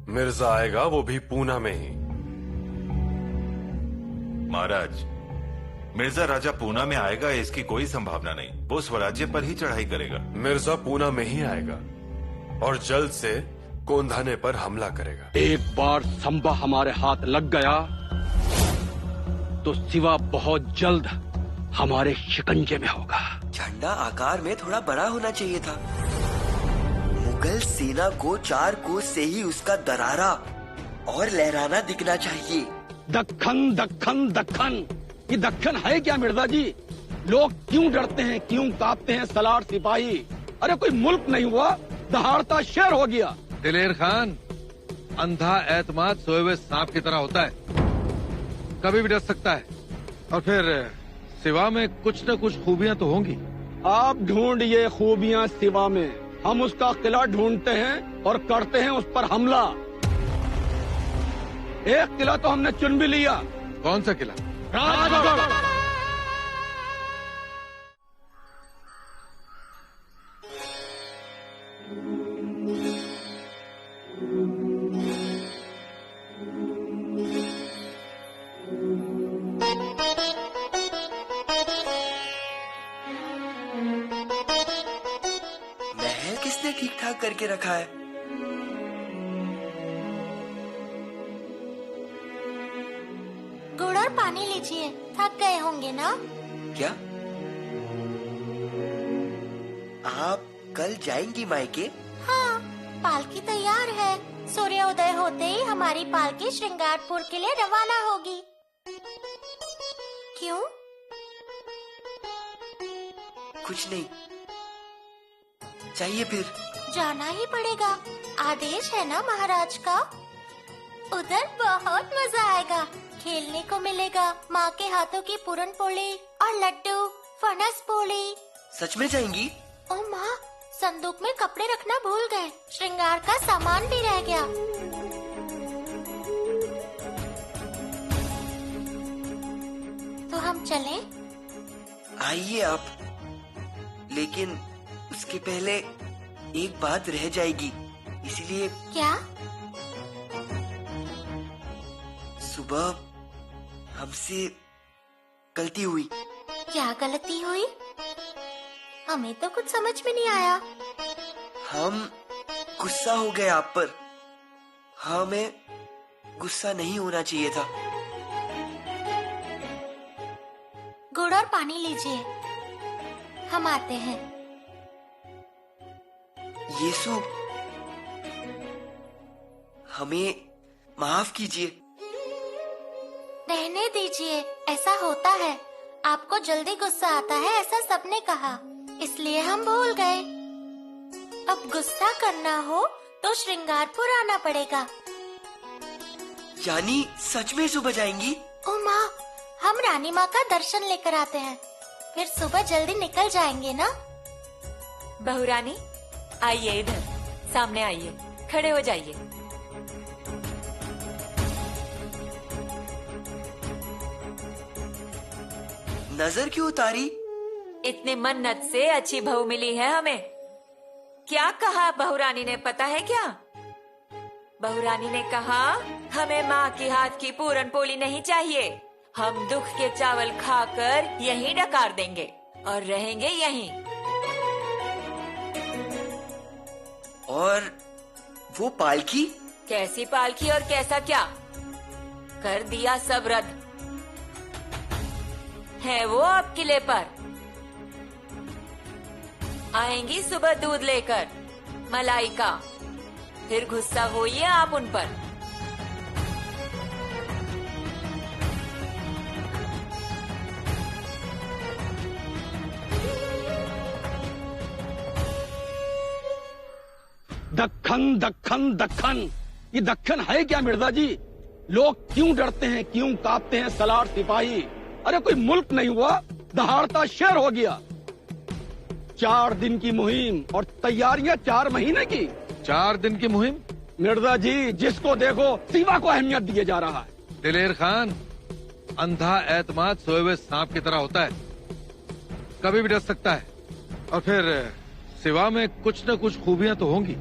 मिर्जा आएगा, वो भी पूना में ही। महाराज, मिर्जा राजा पूना में आएगा इसकी कोई संभावना नहीं। वो स्वराज्य पर ही चढ़ाई करेगा। मिर्जा पूना में ही आएगा और जल्द से कोंधाने पर हमला करेगा। एक बार संबा हमारे हाथ लग गया तो सिवा बहुत जल्द हमारे शिकंजे में होगा। झंडा आकार में थोड़ा बड़ा होना चाहिए था। मुगल सेना को 4 कोस से ही उसका दरारा और लहराना दिखना चाहिए। दक्खन दक्खन दक्खन, ये दक्खन है क्या मिर्जा जी? लोग क्यों डरते हैं, क्यों कांपते हैं सलार सिपाही? अरे कोई मुल्क नहीं हुआ, दहाड़ता शहर हो गया। दिलेर खान, अंधा एतमाद सोए हुए सांप की तरह होता है, कभी भी डर सकता है। और फिर सिवा में कुछ न कुछ खूबियां तो होंगी। आप ढूंढिए खूबियां सिवा में, हम उसका किला ढूंढते हैं और करते हैं उस पर हमला। एक किला तो हमने चुन भी लिया। कौन सा किला? राजगढ़। महल किसने ठीक ठाक करके रखा है? गुड़ और पानी लीजिए, थक गए होंगे ना? क्या आप कल जाएंगी मायके? हाँ, पालकी तैयार है। सूर्योदय होते ही हमारी पालकी श्रृंगारपुर के लिए रवाना होगी। क्यों? कुछ नहीं, चाहिए फिर। जाना ही पड़ेगा, आदेश है ना महाराज का। उधर बहुत मजा आएगा, खेलने को मिलेगा। माँ के हाथों की पूरन पोली और लड्डू, फनस पोली। सच में जाएंगी? ओ माँ, संदूक में कपड़े रखना भूल गए, श्रृंगार का सामान भी रह गया। तो हम चलें? आइए आप, लेकिन उसके पहले एक बात रह जाएगी, इसलिए। क्या? सुबह हमसे गलती हुई। क्या गलती हुई? हमें तो कुछ समझ में नहीं आया। हम गुस्सा हो गए आप पर। हमें गुस्सा नहीं होना चाहिए था। गुड़ और पानी लीजिए, हम आते हैं। यीशु, हमें माफ कीजिए। रहने दीजिए, ऐसा होता है। आपको जल्दी गुस्सा आता है, ऐसा सबने कहा, इसलिए हम भूल गए। अब गुस्सा करना हो तो श्रृंगारपुर आना पड़ेगा। यानी सच में सुबह जाएंगी? ओ माँ, हम रानी माँ का दर्शन लेकर आते हैं, फिर सुबह जल्दी निकल जाएंगे ना। बहुरानी, आइए इधर, सामने आइए, खड़े हो जाइए। नजर क्यों उतारी? इतने मन्नत से अच्छी बहू मिली है हमें। क्या कहा बहुरानी ने, पता है क्या? बहुरानी ने कहा हमें माँ के हाथ की पूरन पोली नहीं चाहिए, हम दुख के चावल खाकर यहीं डकार देंगे और रहेंगे यहीं। और वो पालकी? कैसी पालकी और कैसा क्या? कर दिया सब रद्द है। वो अब किले पर आएंगी सुबह दूध लेकर, मलाई का। फिर गुस्सा होइए आप उन पर। दक्खन दक्खन दक्खन, ये दक्खन है क्या मिर्जा जी? लोग क्यों डरते हैं, क्यों कांपते हैं सलार सिपाही? अरे कोई मुल्क नहीं हुआ, दहाड़ता शहर हो गया। 4 दिन की मुहिम और तैयारियां 4 महीने की। 4 दिन की मुहिम? मिर्जा जी, जिसको देखो सिवा को अहमियत दिए जा रहा है। दिलेर खान, अंधा एतमाद सोए हुए सांप की तरह होता है, कभी भी डर सकता है। और फिर सिवा में कुछ न कुछ खूबियां तो होंगी।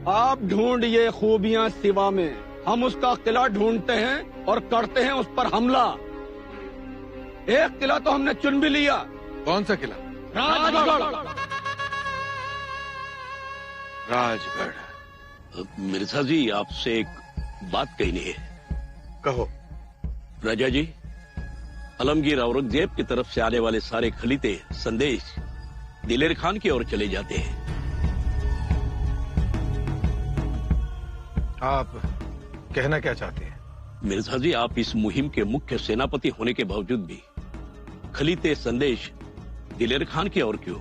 आप ढूंढिए खूबियां सिवा में, हम उसका किला ढूंढते हैं और करते हैं उस पर हमला। एक किला तो हमने चुन भी लिया। कौन सा किला? राजगढ़। राजगढ़। मिर्जा जी, आपसे एक बात कहनी है। कहो। राजा जी, आलमगीर औरंगजेब की तरफ से आने वाले सारे खलीते संदेश दिलेर खान की ओर चले जाते हैं। आप कहना क्या चाहते हैं? मिर्जा जी, आप इस मुहिम के मुख्य सेनापति होने के बावजूद भी खलीते संदेश दिलेर खान की ओर क्यों?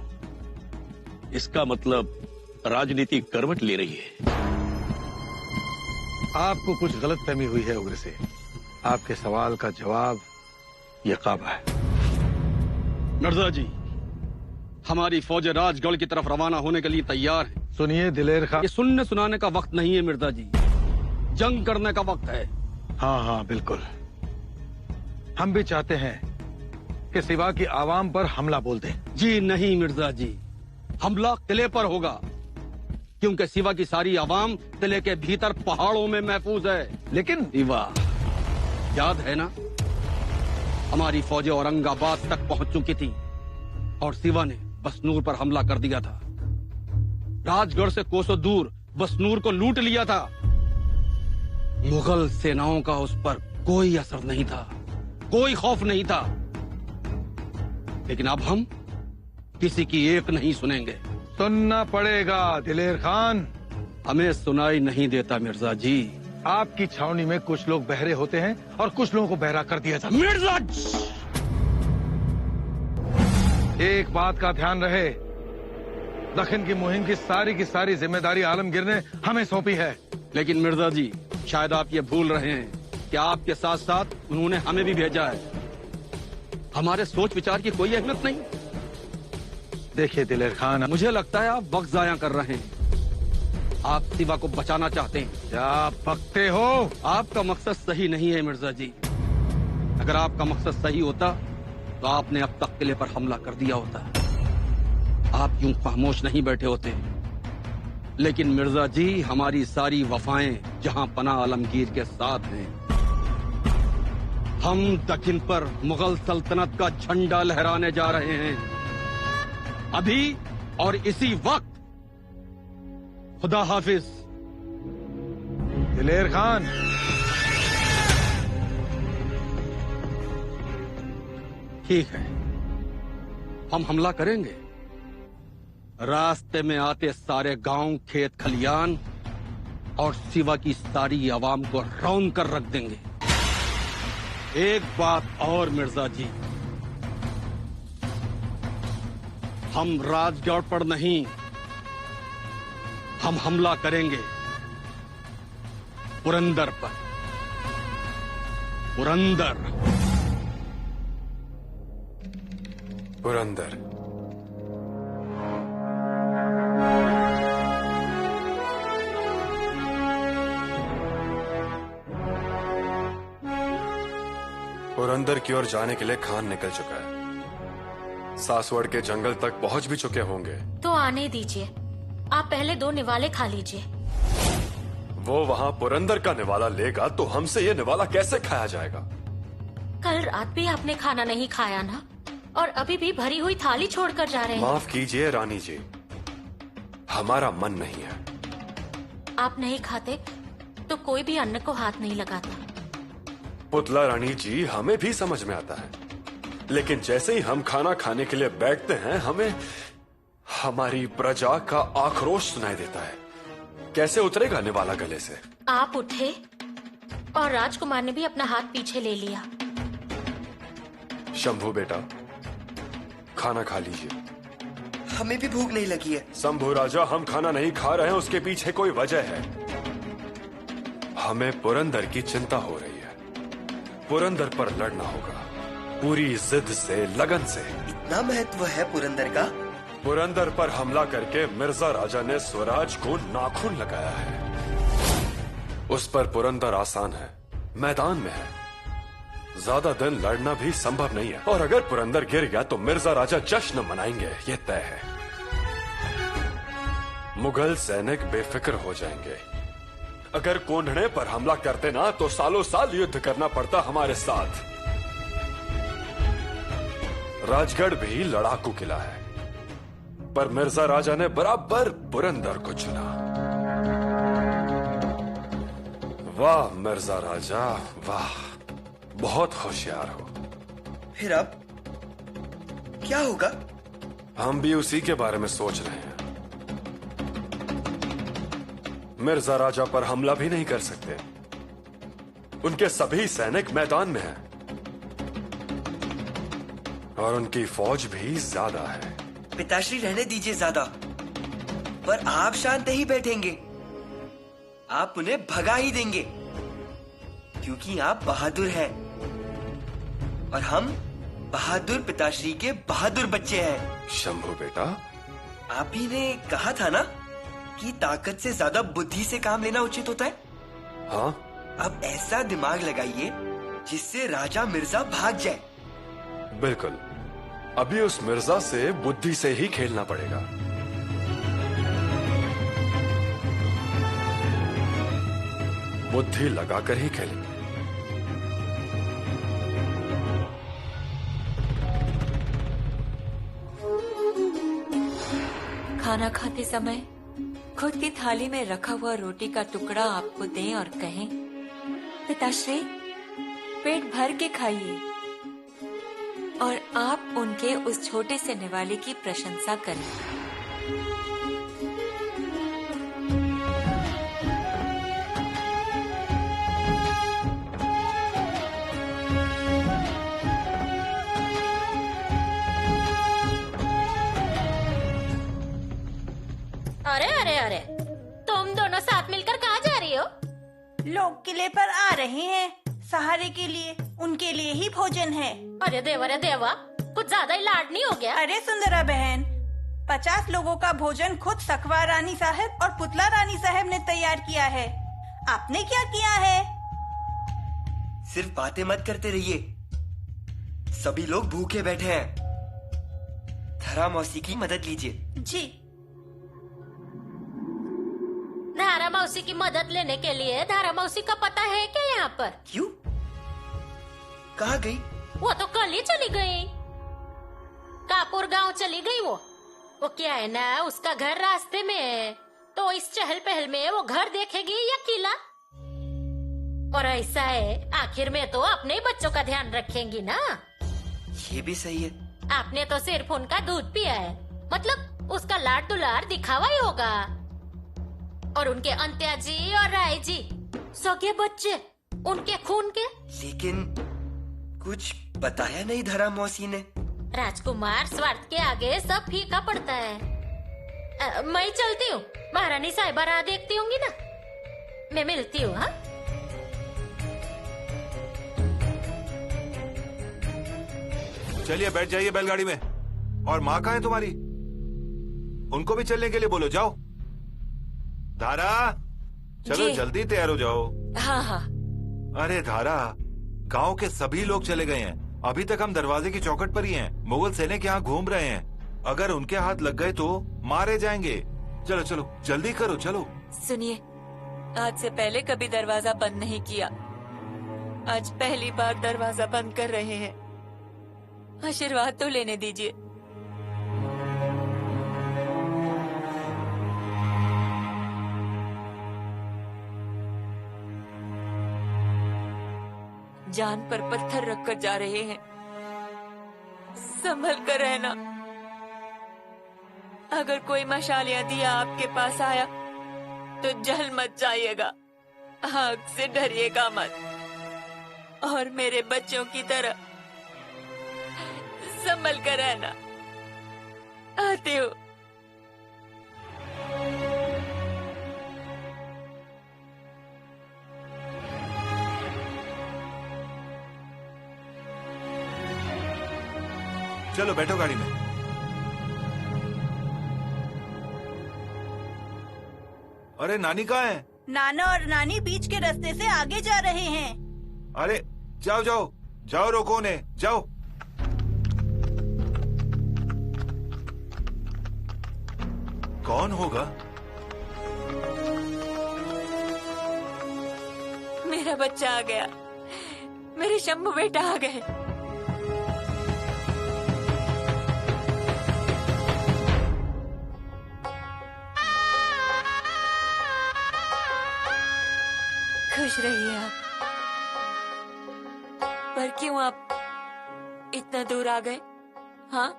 इसका मतलब राजनीति करवट ले रही है। आपको कुछ गलतफहमी हुई है उग्र से। आपके सवाल का जवाब ये काबा है। मिर्जा जी, हमारी फौजें राजगढ़ की तरफ रवाना होने के लिए तैयार है। सुनिए दिलेर खान, ये सुनने सुनाने का वक्त नहीं है मिर्जा जी, जंग करने का वक्त है। हाँ हाँ बिल्कुल, हम भी चाहते हैं कि सिवा की आवाम पर हमला बोल दें। जी नहीं मिर्जा जी, हमला किले पर होगा, क्योंकि सिवा की सारी आवाम किले के भीतर पहाड़ों में महफूज है। लेकिन सिवा, याद है ना, हमारी फौजें औरंगाबाद तक पहुंच चुकी थी और सिवा ने बसनूर पर हमला कर दिया था। राजगढ़ से कोसों दूर बसनूर को लूट लिया था। मुगल सेनाओं का उस पर कोई असर नहीं था, कोई खौफ नहीं था। लेकिन अब हम किसी की एक नहीं सुनेंगे। सुनना पड़ेगा दिलेर खान। हमें सुनाई नहीं देता मिर्जा जी। आपकी छावनी में कुछ लोग बहरे होते हैं और कुछ लोगों को बहरा कर दिया जाता है। मिर्जा, एक बात का ध्यान रहे, दक्षिण की मुहिम की सारी जिम्मेदारी आलमगीर ने हमें सौंपी है। लेकिन मिर्जा जी, शायद आप ये भूल रहे हैं कि आपके साथ साथ उन्होंने हमें भी भेजा है। हमारे सोच विचार की कोई अहमियत नहीं। देखिए दिलेर खान, मुझे लगता है आप वक्त जाया कर रहे हैं। आप सिवा को बचाना चाहते हैं। क्या बकते हो? आपका मकसद सही नहीं है मिर्जा जी। अगर आपका मकसद सही होता तो आपने अब तक किले पर हमला कर दिया होता। आप यूं खामोश नहीं बैठे होते। लेकिन मिर्जा जी, हमारी सारी वफाएं जहां पनाह आलमगीर के साथ हैं। हम दक्षिण पर मुगल सल्तनत का झंडा लहराने जा रहे हैं, अभी और इसी वक्त। खुदा हाफिज। दिलेर खान, ठीक है, हम हमला करेंगे। रास्ते में आते सारे गांव, खेत खलियान और सिवा की सारी आवाम को रौंद कर रख देंगे। एक बात और मिर्जा जी, हम राजगढ़ पर नहीं, हम हमला करेंगे पुरंदर पर। पुरंदर। पुरंदर। पुरंदर की ओर जाने के लिए खान निकल चुका है। सासवड़ के जंगल तक पहुंच भी चुके होंगे। तो आने दीजिए, आप पहले 2 निवाले खा लीजिए। वो वहां पुरंदर का निवाला लेगा तो हमसे ये निवाला कैसे खाया जाएगा? कल रात भी आपने खाना नहीं खाया ना, और अभी भी भरी हुई थाली छोड़कर जा रहे हैं। माफ कीजिए रानी जी, हमारा मन नहीं है। आप नहीं खाते तो कोई भी अन्न को हाथ नहीं लगाता। पुतला रानी जी, हमें भी समझ में आता है, लेकिन जैसे ही हम खाना खाने के लिए बैठते हैं, हमें हमारी प्रजा का आक्रोश सुनाई देता है। कैसे उतरेगा निवाला गले से? आप उठे और राजकुमार ने भी अपना हाथ पीछे ले लिया। शंभू बेटा, खाना खा लीजिए। हमें भी भूख नहीं लगी है। शंभू राजा, हम खाना नहीं खा रहे हैं, उसके पीछे कोई वजह है। हमें पुरंदर की चिंता हो रही है। पुरंदर पर लड़ना होगा, पूरी जिद से, लगन से। इतना महत्व है पुरंदर का? पुरंदर पर हमला करके मिर्जा राजा ने स्वराज को नाखून लगाया है। उस पर पुरंदर आसान है, मैदान में है। ज्यादा दिन लड़ना भी संभव नहीं है, और अगर पुरंदर गिर गया तो मिर्जा राजा जश्न मनाएंगे, ये तय है। मुगल सैनिक बेफिक्र हो जाएंगे। अगर कोंढणे पर हमला करते ना तो सालों साल युद्ध करना पड़ता हमारे साथ। राजगढ़ भी लड़ाकू किला है, पर मिर्जा राजा ने बराबर पुरंदर को चुना। वाह मिर्जा राजा वाह, बहुत होशियार हो। फिर अब क्या होगा? हम भी उसी के बारे में सोच रहे हैं। मिर्जा राजा पर हमला भी नहीं कर सकते, उनके सभी सैनिक मैदान में हैं और उनकी फौज भी ज्यादा है। पिताश्री रहने दीजिए ज्यादा, पर आप शांत नहीं बैठेंगे। आप उन्हें भगा ही देंगे, क्योंकि आप बहादुर हैं और हम बहादुर पिताश्री के बहादुर बच्चे हैं। शंभू बेटा, आप ही ने कहा था ना कि ताकत से ज्यादा बुद्धि से काम लेना उचित होता है। हाँ, अब ऐसा दिमाग लगाइए जिससे राजा मिर्जा भाग जाए। बिल्कुल। अभी उस मिर्जा से बुद्धि से ही खेलना पड़ेगा। बुद्धि लगाकर ही खेलेंगे। खाना खाते समय खुद की थाली में रखा हुआ रोटी का टुकड़ा आपको दें और कहें, पिताश्री पेट भर के खाइए, और आप उनके उस छोटे से निवाले की प्रशंसा करें। अरे अरे अरे, तुम दोनों साथ मिलकर कहाँ जा रही हो? लोग किले पर आ रहे हैं, सहारे के लिए, उनके लिए ही भोजन है। अरे देवा, कुछ ज्यादा ही लाड नहीं हो गया? अरे सुंदरा बहन, 50 लोगों का भोजन खुद सखवा रानी साहब और पुतला रानी साहब ने तैयार किया है। आपने क्या किया है? सिर्फ बातें मत करते रहिए, सभी लोग भूखे बैठे हैं। धरा मौसी की मदद लीजिए। जी। धारा मौसी की मदद लेने के लिए धारा मौसी का पता है क्या यहाँ पर? क्यों? कहाँ गई? वो तो कल ही चली गई, कापुर गांव चली गई। वो क्या है ना, उसका घर रास्ते में है, तो इस चहल पहल में वो घर देखेगी या किला? और ऐसा है, आखिर में तो अपने ही बच्चों का ध्यान रखेंगी ना। ये भी सही है। आपने तो सिर्फ उनका दूध पिया है, मतलब उसका लाड दुलार दिखावा ही होगा। और उनके अंत्या जी और राय जी सगे बच्चे, उनके खून के। लेकिन कुछ बताया नहीं धरा मौसी ने। राजकुमार स्वार्थ के आगे सब फीका पड़ता है। मैं चलती हूँ, महारानी साहिबा राह देखती होंगी ना, मैं मिलती हूँ। हाँ, चलिए बैठ जाइए बैलगाड़ी में। और माँ कहाँ है तुम्हारी? उनको भी चलने के लिए बोलो, जाओ। धारा, चलो जल्दी तैयार हो जाओ। हाँ हाँ। अरे धारा, गांव के सभी लोग चले गए हैं, अभी तक हम दरवाजे की चौखट पर ही हैं। मुगल सैनिक यहाँ घूम रहे हैं, अगर उनके हाथ लग गए तो मारे जाएंगे। चलो चलो जल्दी करो, चलो। सुनिए, आज से पहले कभी दरवाजा बंद नहीं किया, आज पहली बार दरवाजा बंद कर रहे हैं। आशीर्वाद तो लेने दीजिए। जान पर पत्थर रखकर जा रहे हैं, संभल कर रहना। अगर कोई मशाल या दिया आपके पास आया तो जल मत जाइएगा, आग से डरिएगा मत, और मेरे बच्चों की तरह संभल कर रहना। आती हूँ। चलो बैठो गाड़ी में। अरे नानी कहाँ है? नाना और नानी बीच के रास्ते से आगे जा रहे हैं। अरे जाओ जाओ जाओ, रोको उन्हें, जाओ। कौन होगा? मेरा बच्चा आ गया, मेरे शंभू बेटा आ गए। खुश रहिए आप। पर क्यों आप इतना दूर आ गए? हाँ,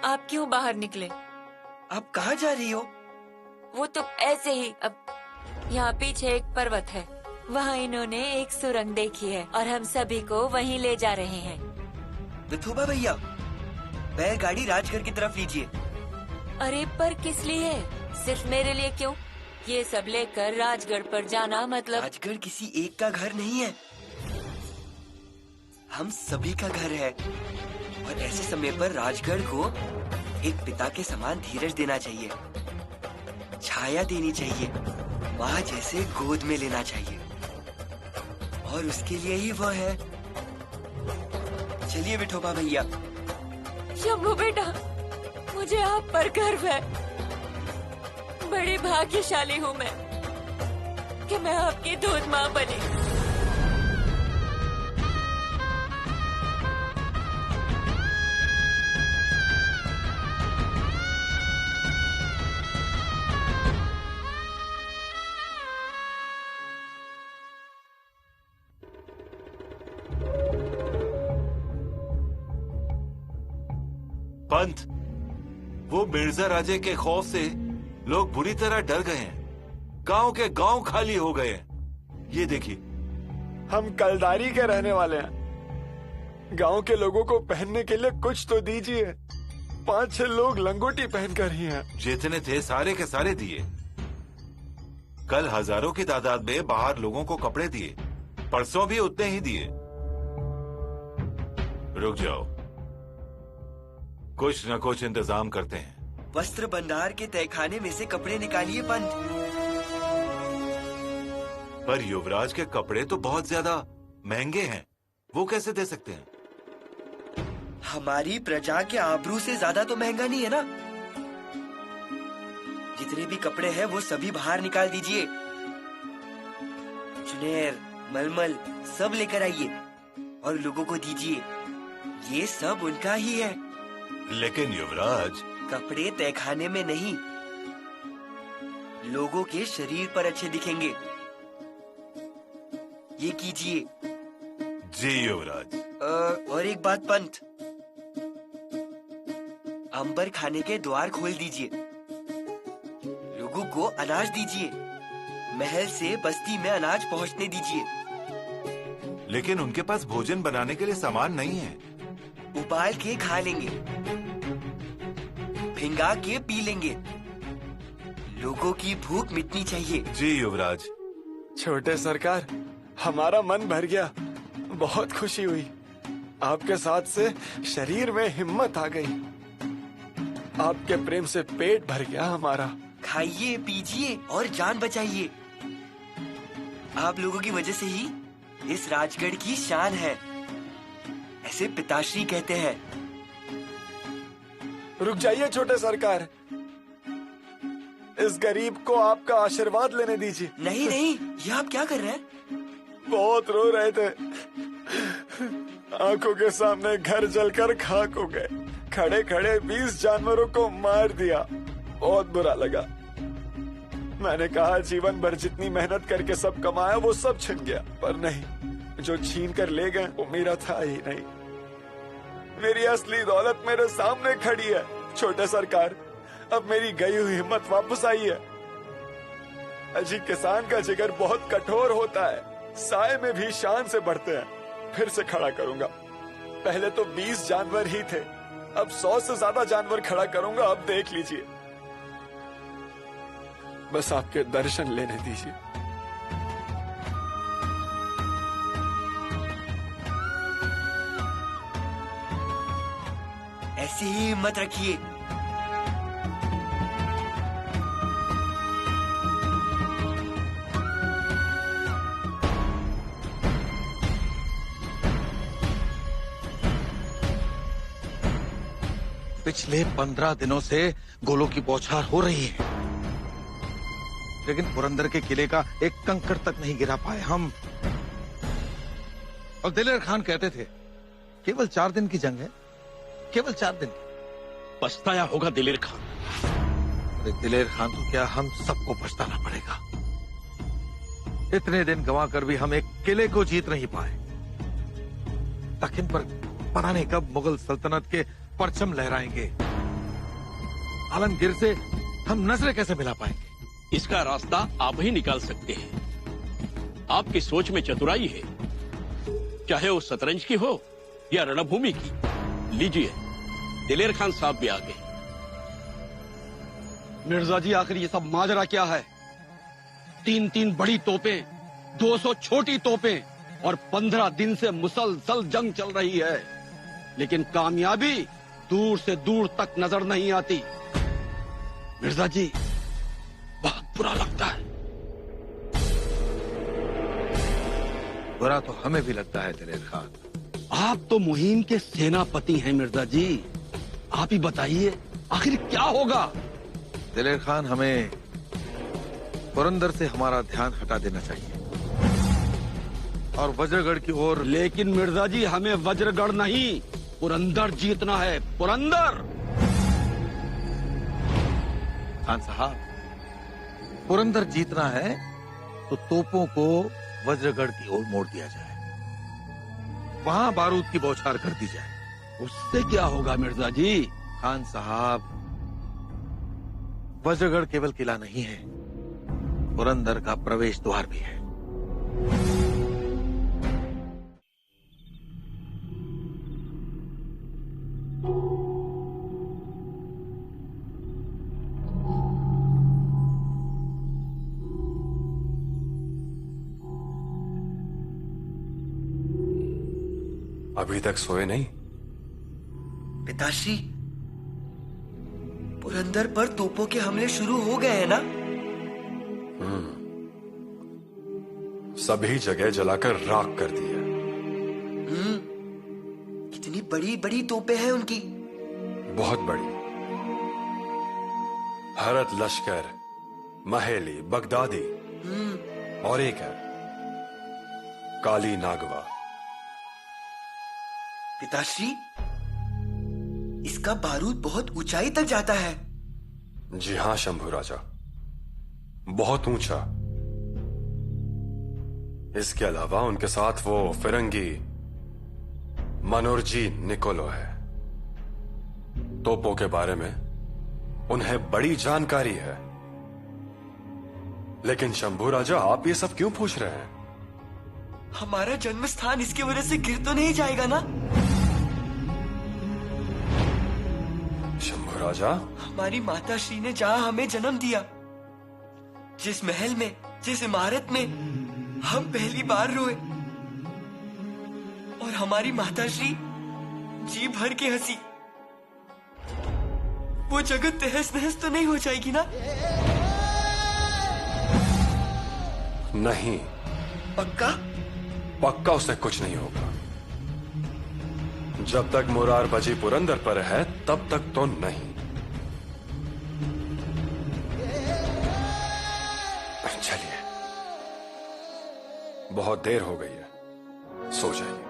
आप क्यों बाहर निकले? आप कहाँ जा रही हो? वो तो ऐसे ही। अब यहाँ पीछे एक पर्वत है, वहाँ इन्होंने एक सुरंग देखी है और हम सभी को वहीं ले जा रहे हैं। विठोबा भैया, बैलगाड़ी राजगढ़ की तरफ लीजिए। अरे पर किस लिए? सिर्फ मेरे लिए क्यों? ये सब लेकर राजगढ़ पर जाना मतलब? राजगढ़ किसी एक का घर नहीं है, हम सभी का घर है। और ऐसे समय पर राजगढ़ को एक पिता के समान धीरज देना चाहिए, छाया देनी चाहिए, माँ जैसे गोद में लेना चाहिए। और उसके लिए ही वह है। चलिए विठोबा भैया। शंभू बेटा, मुझे आप पर गर्व है। बड़ी भाग्यशाली हूँ मैं कि मैं आपकी दूध माँ बनी। पंत, वो मिर्जा राजे के खौफ से लोग बुरी तरह डर गए हैं। गांव के गांव खाली हो गए हैं। ये देखिए, हम कलदारी के रहने वाले हैं। गांव के लोगों को पहनने के लिए कुछ तो दीजिए। 5-6 लोग लंगोटी पहनकर ही हैं। जितने थे सारे के सारे दिए। कल हजारों की तादाद में बाहर लोगों को कपड़े दिए, परसों भी उतने ही दिए। रुक जाओ, कुछ न कुछ इंतजाम करते हैं। वस्त्र भंडार के तहखाने में से कपड़े निकालिए पंत। पर युवराज के कपड़े तो बहुत ज्यादा महंगे हैं, वो कैसे दे सकते हैं? हमारी प्रजा के आबरू से ज्यादा तो महंगा नहीं है ना। जितने भी कपड़े हैं वो सभी बाहर निकाल दीजिए। चुनेर, मलमल सब लेकर आइए और लोगों को दीजिए। ये सब उनका ही है। लेकिन युवराज, कपड़े तहखाने में नहीं, लोगों के शरीर पर अच्छे दिखेंगे। ये कीजिए। जी युवराज। और एक बात पंत, अंबर खाने के द्वार खोल दीजिए, लोगों को अनाज दीजिए, महल से बस्ती में अनाज पहुंचने दीजिए। लेकिन उनके पास भोजन बनाने के लिए सामान नहीं है। उबाल के खा लेंगे, भिंगा के पी लेंगे। लोगों की भूख मिटनी चाहिए। जी युवराज। छोटे सरकार, हमारा मन भर गया, बहुत खुशी हुई। आपके साथ से शरीर में हिम्मत आ गई। आपके प्रेम से पेट भर गया हमारा। खाइए, पीजिए और जान बचाइए। आप लोगों की वजह से ही इस राजगढ़ की शान है, ऐसे पिताश्री कहते हैं। रुक जाइए छोटे सरकार, इस गरीब को आपका आशीर्वाद लेने दीजिए। नहीं नहीं, ये आप क्या कर रहे हैं? बहुत रो रहे थे, आंखों के सामने घर जलकर खाक हो गए। खड़े खड़े 20 जानवरों को मार दिया, बहुत बुरा लगा। मैंने कहा जीवन भर जितनी मेहनत करके सब कमाया वो सब छिन गया, पर नहीं, जो छीन कर ले गए वो मेरा था ही नहीं। मेरी असली दौलत मेरे सामने खड़ी है। छोटे सरकार, अब मेरी गई हुई हिम्मत वापस आई है। अजी, किसान का जिगर बहुत कठोर होता है, साए में भी शान से बढ़ते हैं। फिर से खड़ा करूंगा। पहले तो 20 जानवर ही थे, अब 100 से ज्यादा जानवर खड़ा करूंगा। अब देख लीजिए, बस आपके दर्शन लेने दीजिए। ऐसी ही हिम्मत रखिए। पिछले 15 दिनों से गोलों की बौछार हो रही है, लेकिन पुरंदर के किले का एक कंकड़ तक नहीं गिरा पाए हम। और दिलेर खान कहते थे केवल 4 दिन की जंग है, केवल 4 दिन की। पछताया होगा दिलेर खान। अरे दिलेर खान तो क्या, हम सबको पछताना पड़ेगा। इतने दिन गंवा कर भी हम एक किले को जीत नहीं पाए। दक्खन पर पता नहीं कब मुगल सल्तनत के परचम लहराएंगे। आलमगीर से हम नजरें कैसे मिला पाएंगे? इसका रास्ता आप ही निकाल सकते हैं। आपकी सोच में चतुराई है, चाहे वो शतरंज की हो या रणभूमि की। लीजिए, दिलेर खान साहब भी आ गए। मिर्जा जी, आखिर ये सब माजरा क्या है? 3-3 बड़ी तोपें, 200 छोटी तोपें और 15 दिन से मुसलसल जंग चल रही है, लेकिन कामयाबी दूर से दूर तक नजर नहीं आती। मिर्जा जी, बहुत बुरा लगता है। बुरा तो हमें भी लगता है दिलेर खान। आप तो मुहिम के सेनापति हैं मिर्जा जी, आप ही बताइए आखिर क्या होगा? दिलेर खान, हमें पुरंदर से हमारा ध्यान हटा देना चाहिए और वज्रगढ़ की ओर। लेकिन मिर्जा जी, हमें वज्रगढ़ नहीं, पुरंदर जीतना है, पुरंदर। खान साहब, पुरंदर जीतना है तो तोपों को वज्रगढ़ की ओर मोड़ दिया जाए, वहां बारूद की बौछार कर दी जाए। उससे क्या होगा मिर्जा जी? खान साहब, वज्रगढ़ केवल किला नहीं है, पुरंदर का प्रवेश द्वार भी है। अभी तक सोए नहीं? पिताश्री, पुरंदर पर तोपों के हमले शुरू हो गए हैं ना? सभी जगह जलाकर राख कर दिया। कितनी बड़ी बड़ी तोपें हैं उनकी। बहुत बड़ी। हरत लश्कर, महेली, बगदादी और एक है काली नागवा। पिताश्री, इसका बारूद बहुत ऊंचाई तक जाता है। जी हां शंभू राजा, बहुत ऊंचा। इसके अलावा उनके साथ वो फिरंगी मनोरजी निकोलो है। तोपों के बारे में उन्हें बड़ी जानकारी है। लेकिन शंभू राजा, आप ये सब क्यों पूछ रहे हैं? हमारा जन्म स्थान इसकी वजह से गिर तो नहीं जाएगा ना? शंभू राजा, हमारी माता श्री ने जहां हमें जन्म दिया, जिस महल में, जिस इमारत में हम पहली बार रोए, और हमारी माता श्री जी भर के हंसी, वो जगह तहस नहस तो नहीं हो जाएगी ना? नहीं। पक्का? पक्का उसे कुछ नहीं होगा। जब तक मुरार बजी पुरंदर पर है तब तक तो नहीं। चलिए, बहुत देर हो गई है, सो जाइए।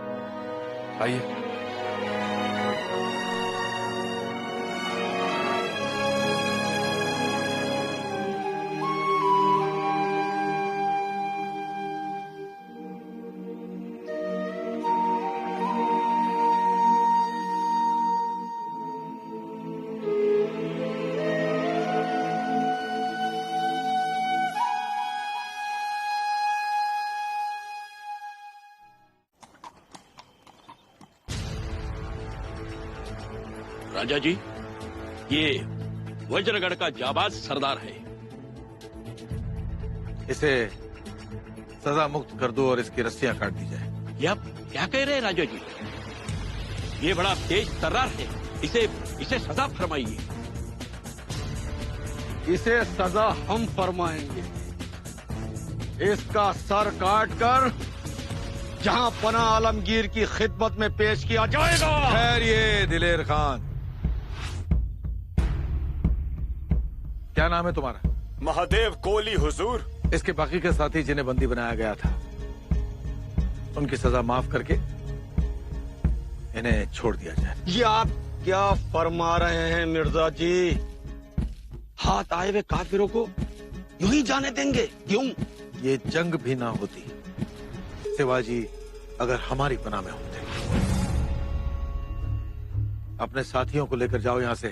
आइए। राजा जी, ये वज्रगढ़ का जाबाज सरदार है। इसे सजा मुक्त कर दो और इसकी रस्सियां काट दी जाए। ये आप क्या कह रहे हैं राजा जी? ये बड़ा तेज तर्रार है, इसे सजा फरमाइए। इसे सजा हम फरमाएंगे। इसका सर काट कर जहां पना आलमगीर की खिदमत में पेश किया जाएगा। ठहरिए दिलेर खान, क्या नाम है तुम्हारा? महादेव कोली हुजूर। इसके बाकी के साथी जिन्हें बंदी बनाया गया था, उनकी सजा माफ करके इन्हें छोड़ दिया जाए। ये आप क्या फरमा रहे हैं मिर्जा जी? हाथ आए हुए काफिरों को यूं ही जाने देंगे? क्यों? ये जंग भी ना होती शिवाजी अगर हमारी पनाह में होते। अपने साथियों को लेकर जाओ यहां से,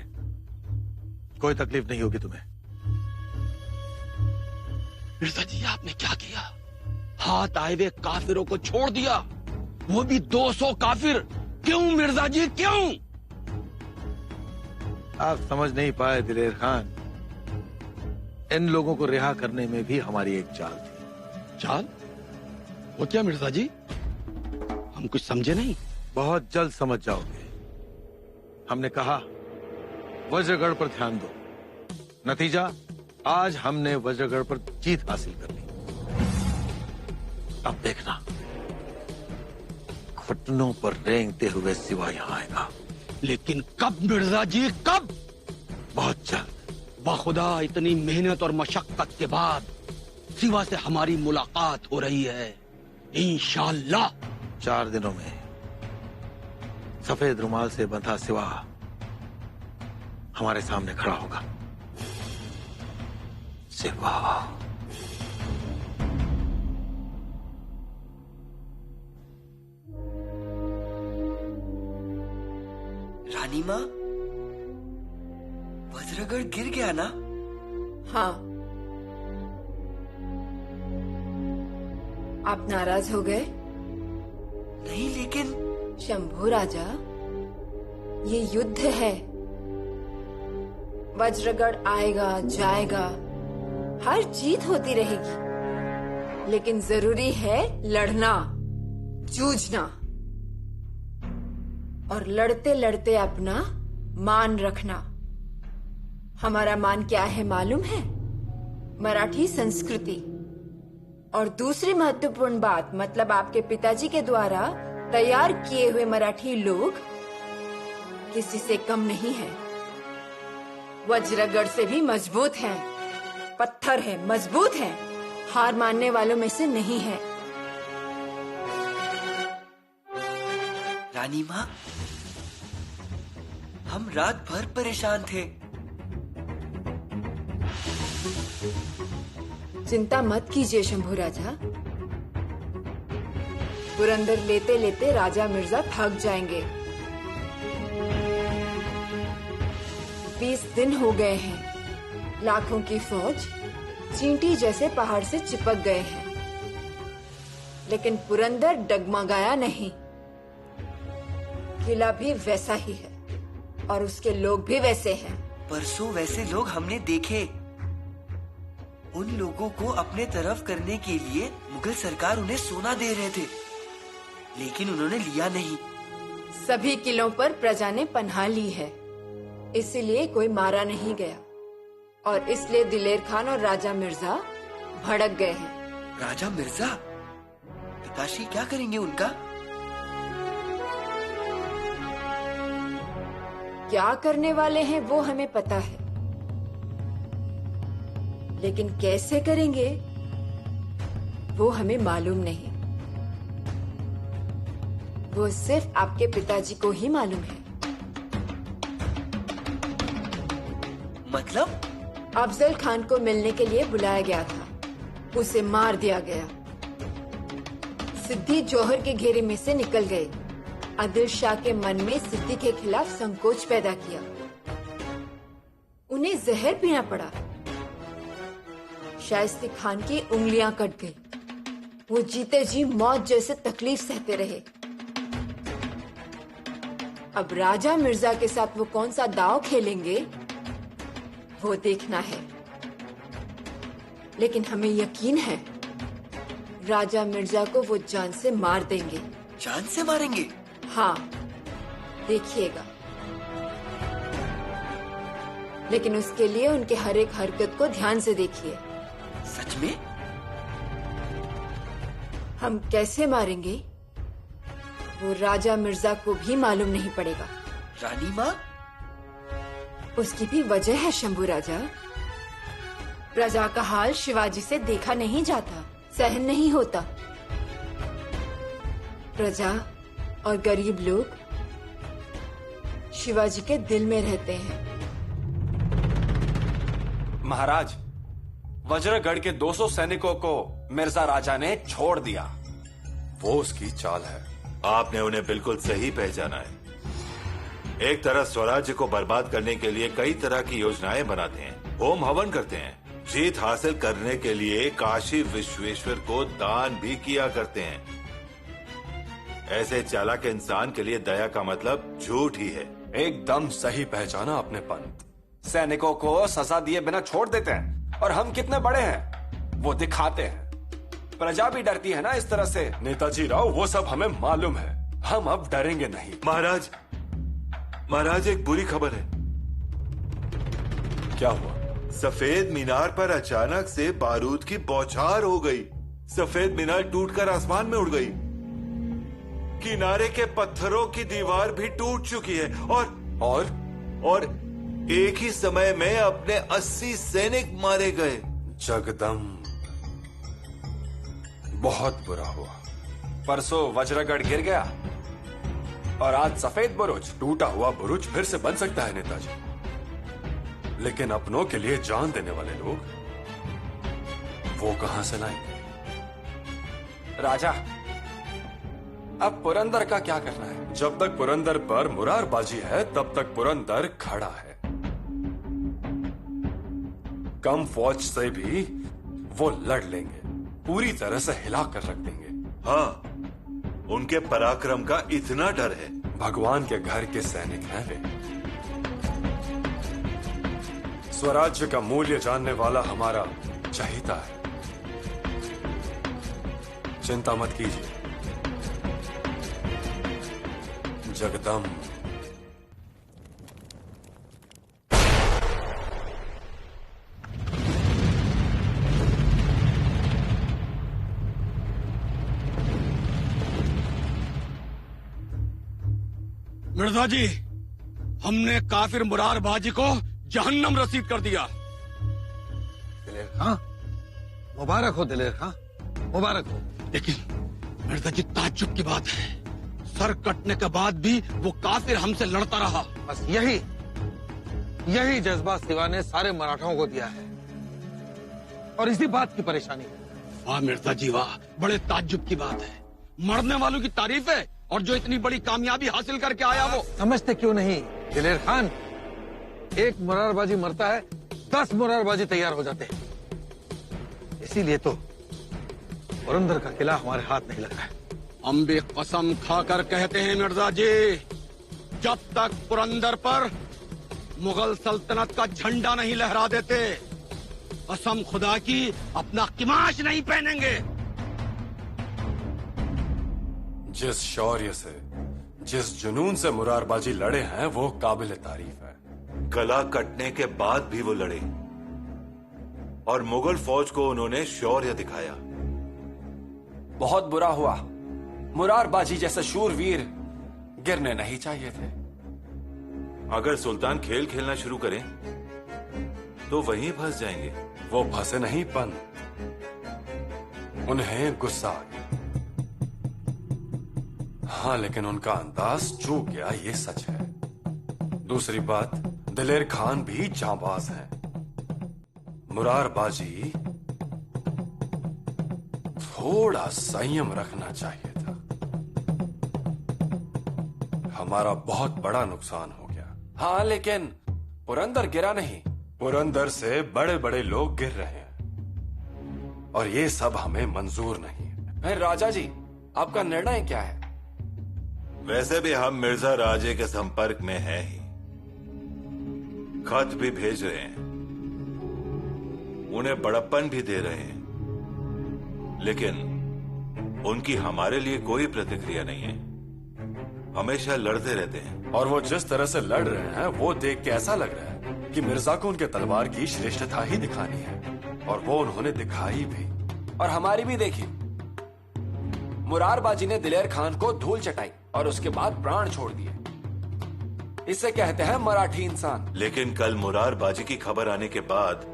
कोई तकलीफ नहीं होगी तुम्हें। मिर्जा जी आपने क्या किया? हाथ आए हुए काफिरों को छोड़ दिया, वो भी 200 काफिर। क्यों मिर्जा जी क्यों? आप समझ नहीं पाए दिलेर खान, इन लोगों को रिहा करने में भी हमारी एक चाल थी। चाल? वो क्या मिर्जा जी? हम कुछ समझे नहीं। बहुत जल्द समझ जाओगे। हमने कहा वज्रगढ़ पर ध्यान दो, नतीजा आज हमने वज्रगढ़ पर जीत हासिल कर ली। अब देखना घुटनों पर रेंगते हुए सिवा यहां आएगा। लेकिन कब मिर्जा जी, कब? बहुत जल्द। बाखुदा इतनी मेहनत और मशक्कत के बाद सिवा से हमारी मुलाकात हो रही है। इंशाअल्लाह 4 दिनों में सफेद रुमाल से बंधा सिवा हमारे सामने खड़ा होगा। सिवा रानी माँ, वज्रगढ़ गिर गया ना? हाँ। आप नाराज हो गए? नहीं, लेकिन शंभू राजा, ये युद्ध है। वज्रगढ़ आएगा जाएगा, हर जीत होती रहेगी, लेकिन जरूरी है लड़ना, जूझना, और लड़ते लड़ते अपना मान रखना। हमारा मान क्या है मालूम है? मराठी संस्कृति। और दूसरी महत्वपूर्ण बात, मतलब आपके पिताजी के द्वारा तैयार किए हुए मराठी लोग किसी से कम नहीं है। वज्रगढ़ से भी मजबूत हैं, पत्थर है, मजबूत है, हार मानने वालों में से नहीं है। रानी माँ, हम रात भर परेशान थे। चिंता मत कीजिए शंभू राजा, पुरंदर लेते लेते राजा मिर्जा थक जाएंगे। 20 दिन हो गए हैं, लाखों की फौज चींटी जैसे पहाड़ से चिपक गए हैं, लेकिन पुरंदर डगमगाया नहीं। किला भी वैसा ही है और उसके लोग भी वैसे हैं। परसों वैसे लोग हमने देखे। उन लोगों को अपने तरफ करने के लिए मुगल सरकार उन्हें सोना दे रहे थे, लेकिन उन्होंने लिया नहीं। सभी किलों पर प्रजा ने पनाह ली है, इसलिए कोई मारा नहीं गया, और इसलिए दिलेर खान और राजा मिर्जा भड़क गए हैं। राजा मिर्जा? पिताश्री क्या करेंगे उनका? क्या करने वाले हैं वो हमें पता है, लेकिन कैसे करेंगे वो हमें मालूम नहीं। वो सिर्फ आपके पिताजी को ही मालूम है। मतलब? अफजल खान को मिलने के लिए बुलाया गया था, उसे मार दिया गया। सिद्दी जौहर के घेरे में से निकल गए। आदिल शाह के मन में सिद्दी के खिलाफ संकोच पैदा किया, उन्हें जहर पीना पड़ा। शाइस्ती खान की उंगलियां कट गई, वो जीते जी मौत जैसे तकलीफ सहते रहे। अब राजा मिर्जा के साथ वो कौन सा दांव खेलेंगे वो देखना है, लेकिन हमें यकीन है राजा मिर्जा को वो जान से मार देंगे। जान से मारेंगे? हाँ, देखिएगा। लेकिन उसके लिए उनके हर एक हरकत को ध्यान से देखिए। सच में? हम कैसे मारेंगे वो राजा मिर्जा को भी मालूम नहीं पड़ेगा। रानी माँ? उसकी भी वजह है शंभू राजा। प्रजा का हाल शिवाजी से देखा नहीं जाता, सहन नहीं होता। प्रजा और गरीब लोग शिवाजी के दिल में रहते हैं। महाराज, वज्रगढ़ के 200 सैनिकों को मिर्जा राजा ने छोड़ दिया। वो उसकी चाल है। आपने उन्हें बिल्कुल सही पहचाना है। एक तरह स्वराज्य को बर्बाद करने के लिए कई तरह की योजनाएं बनाते हैं, होम हवन करते हैं, जीत हासिल करने के लिए काशी विश्वेश्वर को दान भी किया करते हैं। ऐसे चालाक इंसान के लिए दया का मतलब झूठ ही है। एकदम सही पहचाना आपने पंत। सैनिकों को सजा दिए बिना छोड़ देते हैं, और हम कितने बड़े हैं वो दिखाते हैं। प्रजा भी डरती है ना इस तरह से। नेताजी राव, वो सब हमें मालूम है। हम अब डरेंगे नहीं। महाराज एक बुरी खबर है। क्या हुआ? सफेद मीनार पर अचानक से बारूद की बौछार हो गई। सफेद मीनार टूटकर आसमान में उड़ गई। किनारे के पत्थरों की दीवार भी टूट चुकी है और एक ही समय में अपने 80 सैनिक मारे गए। जगदम्ब, बहुत बुरा हुआ। परसों वज्रगढ़ गिर गया और आज सफेद बुरुज। टूटा हुआ बुरुज फिर से बन सकता है नेताजी, लेकिन अपनों के लिए जान देने वाले लोग वो कहां से लाएंगे? राजा, अब पुरंदर का क्या करना है? जब तक पुरंदर पर मुरारबाजी है तब तक पुरंदर खड़ा है। कम फौज से भी वो लड़ लेंगे, पूरी तरह से हिला कर रख देंगे। हाँ, उनके पराक्रम का इतना डर है। भगवान के घर के सैनिक हैं वे। स्वराज्य का मूल्य जानने वाला हमारा चहिता है। चिंता मत कीजिए जगदम्ब। मिर्जा जी, हमने काफिर मुरारबाजी को जहन्नम रसीद कर दिया। दिलेर खां, मुबारक हो दिलेर खां, मुबारक हो। लेकिन मिर्जा जी, ताज्जुब की बात है, सर कटने के बाद भी वो काफिर हमसे लड़ता रहा। बस यही जज्बा सिवा ने सारे मराठाओं को दिया है, और इसी बात की परेशानी है। वाह मिर्जा जी वाह, बड़े ताज्जुब की बात है। मरने वालों की तारीफ है, और जो इतनी बड़ी कामयाबी हासिल करके आया वो। समझते क्यों नहीं दिलेर खान? एक मुरारबाजी मरता है, 10 मुरारबाजी तैयार हो जाते हैं। इसीलिए तो पुरंदर का किला हमारे हाथ नहीं लग रहा है। हम भी कसम खाकर कहते हैं मिर्जा जी, जब तक पुरंदर पर मुगल सल्तनत का झंडा नहीं लहरा देते, कसम खुदा की अपना किमाश नहीं पहनेंगे। जिस शौर्य से, जिस जुनून से मुरारबाजी लड़े हैं वो काबिल तारीफ है। गला कटने के बाद भी वो लड़े, और मुगल फौज को उन्होंने शौर्य दिखाया। बहुत बुरा हुआ, मुरारबाजी जैसे शूरवीर गिरने नहीं चाहिए थे। अगर सुल्तान खेल खेलना शुरू करें तो वहीं फंस जाएंगे। वो फंसे नहीं पन, उन्हें गुस्सा आ गया। हाँ, लेकिन उनका अंदाज चूक गया, ये सच है। दूसरी बात, दिलेर खान भी जांबाज हैं। मुरारबाजी थोड़ा संयम रखना चाहिए था। हमारा बहुत बड़ा नुकसान हो गया। हाँ, लेकिन पुरंदर गिरा नहीं। पुरंदर से बड़े बड़े लोग गिर रहे हैं, और ये सब हमें मंजूर नहीं है। फिर राजा जी, आपका निर्णय क्या है? वैसे भी हम मिर्जा राजे के संपर्क में हैं ही, खत भी भेज रहे हैं, उन्हें बड़प्पन भी दे रहे हैं, लेकिन उनकी हमारे लिए कोई प्रतिक्रिया नहीं है। हमेशा लड़ते रहते हैं। और वो जिस तरह से लड़ रहे हैं वो देख के ऐसा लग रहा है कि मिर्जा को उनके तलवार की श्रेष्ठता ही दिखानी है, और वो उन्होंने दिखाई भी, और हमारी भी देखी। मुरारबाजी ने दिलेर खान को धूल चटाई और उसके बाद प्राण छोड़ दिए। इसे कहते हैं मराठी इंसान। लेकिन कल मुरारबाजी की खबर आने के बाद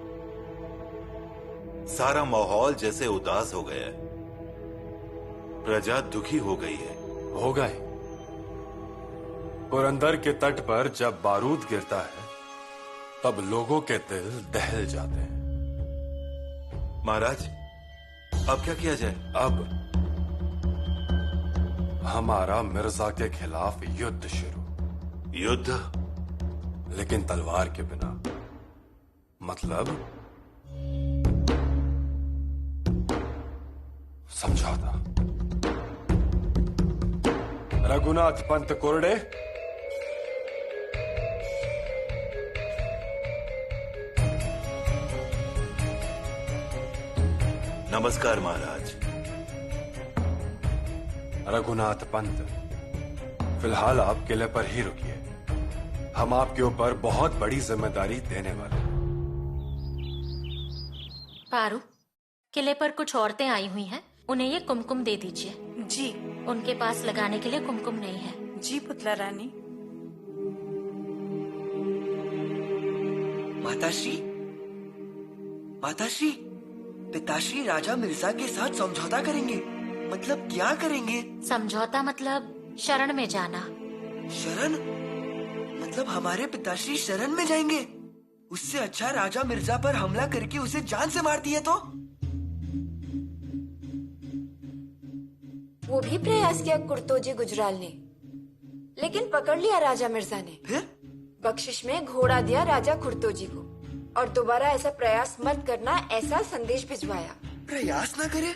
सारा माहौल जैसे उदास हो गया है। प्रजा दुखी हो गई है। होगा ही। पुरंदर के तट पर जब बारूद गिरता है तब लोगों के दिल दहल जाते हैं। महाराज, अब क्या किया जाए? अब हमारा मिर्जा के खिलाफ युद्ध शुरू। युद्ध? लेकिन तलवार के बिना। मतलब समझौता। रघुनाथ पंत कोरडे, नमस्कार महाराज। रघुनाथ पंत, फिलहाल आप किले पर ही रुकिए। हम आपके ऊपर बहुत बड़ी जिम्मेदारी देने वाले हैं। पारू, किले पर कुछ औरतें आई हुई हैं, उन्हें ये कुमकुम दे दीजिए। जी। उनके पास लगाने के लिए कुमकुम नहीं है। जी पुतला रानी। माताश्री, माताश्री, पिताश्री राजा मिर्जा के साथ समझौता करेंगे। मतलब क्या करेंगे? समझौता मतलब शरण में जाना। शरण? मतलब हमारे पिताश्री शरण में जाएंगे? उससे अच्छा राजा मिर्जा पर हमला करके उसे जान से मार दिए तो? वो भी प्रयास किया कुर्तोजी गुजराल ने, लेकिन पकड़ लिया राजा मिर्जा ने। फिर? बख्शिश में घोड़ा दिया राजा कुर्तोजी को और दोबारा ऐसा प्रयास मत करना, ऐसा संदेश भिजवाया। प्रयास ना करे?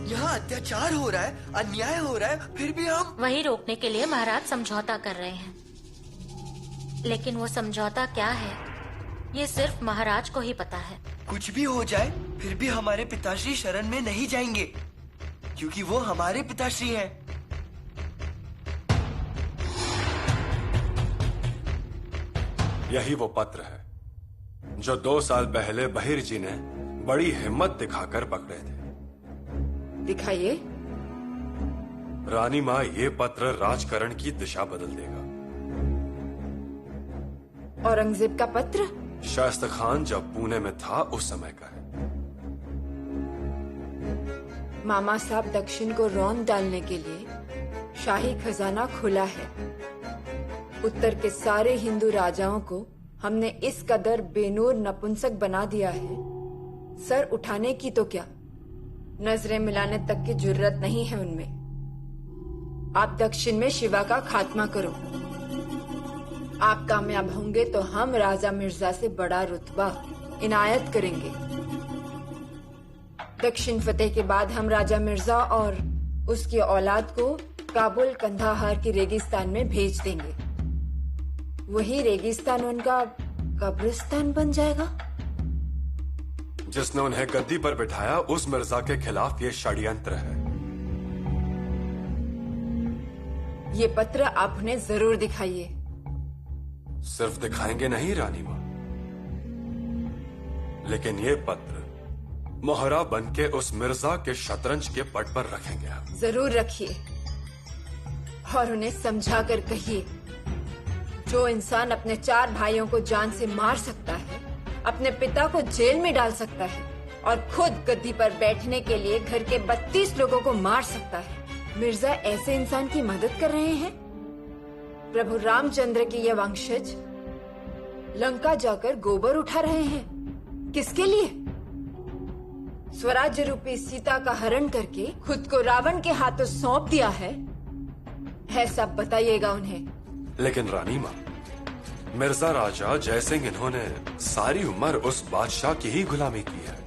यहाँ अत्याचार हो रहा है, अन्याय हो रहा है, फिर भी हम वही रोकने के लिए महाराज समझौता कर रहे हैं। लेकिन वो समझौता क्या है, ये सिर्फ महाराज को ही पता है। कुछ भी हो जाए फिर भी हमारे पिताश्री शरण में नहीं जाएंगे, क्योंकि वो हमारे पिताश्री हैं। यही वो पत्र है जो 2 साल पहले बहिर जी ने बड़ी हिम्मत दिखाकर पकड़े थे। दिखाइए। रानी माँ, ये पत्र राजकरण की दिशा बदल देगा। औरंगजेब का पत्र? शाइस्ता खान जब पुणे में था उस समय का है। मामा साहब दक्षिण को रौंद डालने के लिए शाही खजाना खुला है। उत्तर के सारे हिंदू राजाओं को हमने इस कदर बेनूर नपुंसक बना दिया है, सर उठाने की तो क्या, नजरें मिलाने तक की जुर्रत नहीं है उनमें। आप दक्षिण में शिवा का खात्मा करो। आप कामयाब होंगे तो हम राजा मिर्जा से बड़ा रुतबा इनायत करेंगे। दक्षिण फतेह के बाद हम राजा मिर्जा और उसकी औलाद को काबुल कंधाहार की रेगिस्तान में भेज देंगे। वही रेगिस्तान उनका कब्रिस्तान बन जाएगा। जिसने उन्हें गद्दी पर बिठाया उस मिर्जा के खिलाफ ये षड्यंत्र है। ये पत्र आप उन्हें जरूर दिखाइए। सिर्फ दिखाएंगे नहीं रानी माँ, लेकिन ये पत्र मोहरा बन के उस मिर्जा के शतरंज के पट पर रखेंगे हम। जरूर रखिए और उन्हें समझा कर कहिए, जो इंसान अपने 4 भाइयों को जान से मार सकता है, अपने पिता को जेल में डाल सकता है और खुद गद्दी पर बैठने के लिए घर के 32 लोगों को मार सकता है, मिर्जा ऐसे इंसान की मदद कर रहे हैं। प्रभु रामचंद्र के ये वंशज लंका जाकर गोबर उठा रहे हैं। किसके लिए? स्वराज्य रूपी सीता का हरण करके खुद को रावण के हाथों सौंप दिया है, ऐसा बताइएगा उन्हें। लेकिन रानी माँ, मिर्जा राजा जयसिंह इन्होंने सारी उम्र उस बादशाह की ही गुलामी की है।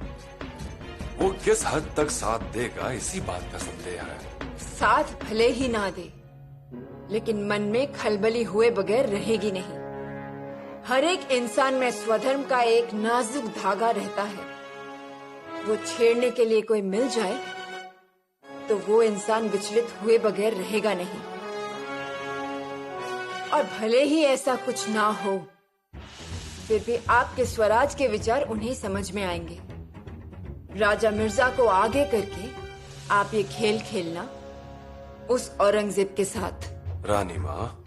वो किस हद तक साथ देगा, इसी बात का संदेह है। साथ भले ही ना दे, लेकिन मन में खलबली हुए बगैर रहेगी नहीं। हर एक इंसान में स्वधर्म का एक नाजुक धागा रहता है। वो छेड़ने के लिए कोई मिल जाए तो वो इंसान विचलित हुए बगैर रहेगा नहीं। और भले ही ऐसा कुछ ना हो, फिर भी आपके स्वराज के विचार उन्हें समझ में आएंगे। राजा मिर्जा को आगे करके आप ये खेल खेलना उस औरंगजेब के साथ। रानी माँ,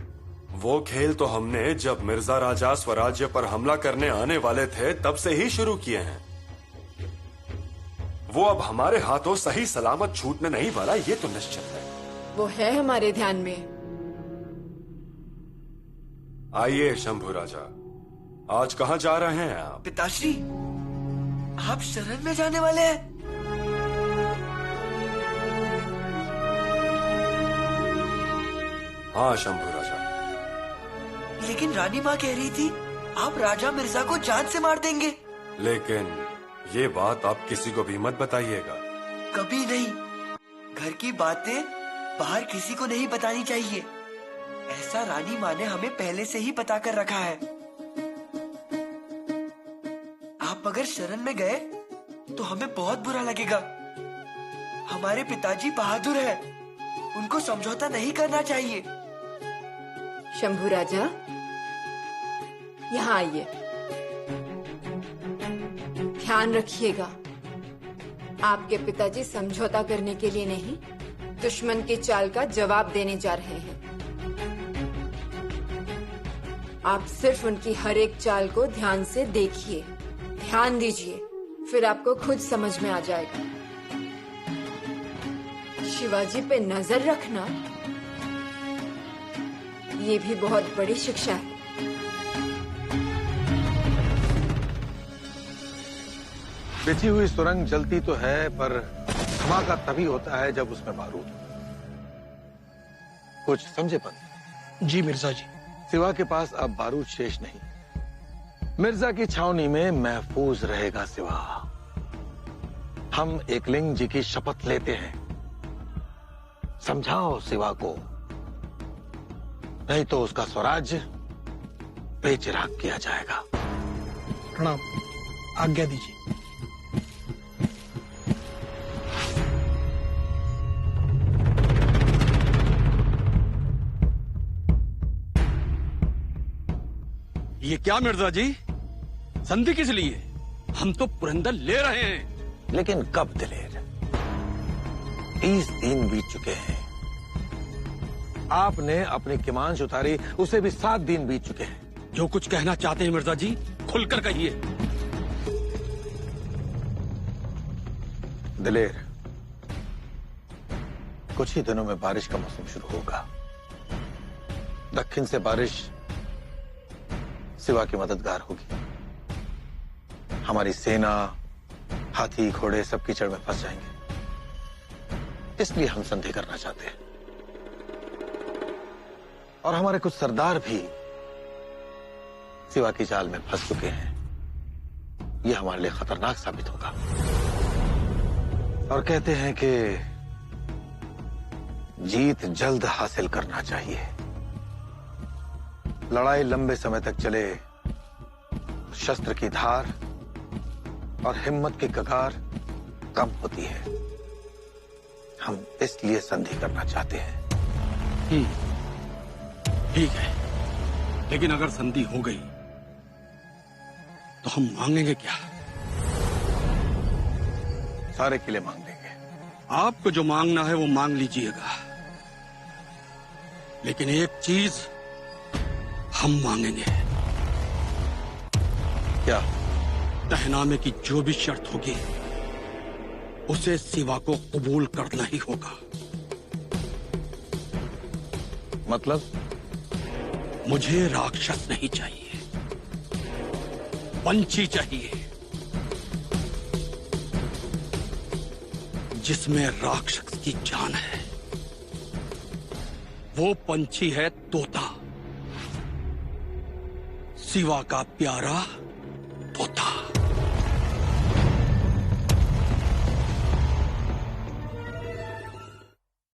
वो खेल तो हमने जब मिर्जा राजा स्वराज्य पर हमला करने आने वाले थे तब से ही शुरू किए हैं। वो अब हमारे हाथों सही सलामत छूटने नहीं वाला, ये तो निश्चित है। वो है हमारे ध्यान में। आइए शंभू राजा, आज कहाँ जा रहे हैं आप? पिताश्री, आप शरण में जाने वाले हैं? हाँ शंभू राजा। लेकिन रानी माँ कह रही थी आप राजा मिर्जा को जान से मार देंगे। लेकिन ये बात आप किसी को भी मत बताइएगा। कभी नहीं। घर की बातें बाहर किसी को नहीं बतानी चाहिए। ऐसा रानी माँ ने हमें पहले से ही बता कर रखा है। आप अगर शरण में गए तो हमें बहुत बुरा लगेगा। हमारे पिताजी बहादुर हैं, उनको समझौता नहीं करना चाहिए। शंभू राजा, यहाँ आइए। ध्यान रखिएगा, आपके पिताजी समझौता करने के लिए नहीं, दुश्मन की चाल का जवाब देने जा रहे हैं। आप सिर्फ उनकी हर एक चाल को ध्यान से देखिए, ध्यान दीजिए, फिर आपको खुद समझ में आ जाएगा। शिवाजी पे नजर रखना, ये भी बहुत बड़ी शिक्षा है। बिछी हुई सुरंग जलती तो है, पर धमाका तभी होता है जब उसमें बारूद हो। कुछ समझे पंत? जी मिर्जा जी। सिवा के पास अब बारूद शेष नहीं। मिर्जा की छावनी में महफूज रहेगा सिवा। हम एकलिंग जी की शपथ लेते हैं। समझाओ सिवा को, नहीं तो उसका स्वराज्य बेचिराग किया जाएगा। प्रणाम, आज्ञा दीजिए। ये क्या मिर्जा जी, संधि किस लिए? हम तो पुरंदर ले रहे हैं। लेकिन कब दिलेर? 30 दिन बीत चुके हैं। आपने अपनी किमांश उतारी, उसे भी 7 दिन बीत चुके हैं। जो कुछ कहना चाहते हैं मिर्जा जी, खुलकर कहिए। दिलेर, कुछ ही दिनों में बारिश का मौसम शुरू होगा। दक्षिण से बारिश सिवा की मददगार होगी। हमारी सेना, हाथी, घोड़े सब कीचड़ में फंस जाएंगे। इसलिए हम संधि करना चाहते हैं। और हमारे कुछ सरदार भी सिवा की जाल में फंस चुके हैं। यह हमारे लिए खतरनाक साबित होगा। और कहते हैं कि जीत जल्द हासिल करना चाहिए। लड़ाई लंबे समय तक चले, शस्त्र की धार और हिम्मत की कगार कम होती है। हम इसलिए संधि करना चाहते हैं। ठीक है, लेकिन अगर संधि हो गई तो हम मांगेंगे क्या? सारे किले मांग लेंगे। आपको जो मांगना है वो मांग लीजिएगा, लेकिन एक चीज हम मांगेंगे। क्या? तहनामे की जो भी शर्त होगी उसे सिवा को कबूल करना ही होगा। मतलब? मुझे राक्षस नहीं चाहिए, पंछी चाहिए, जिसमें राक्षस की जान है। वो पंछी है तोता, सिवा का प्यारा तोता।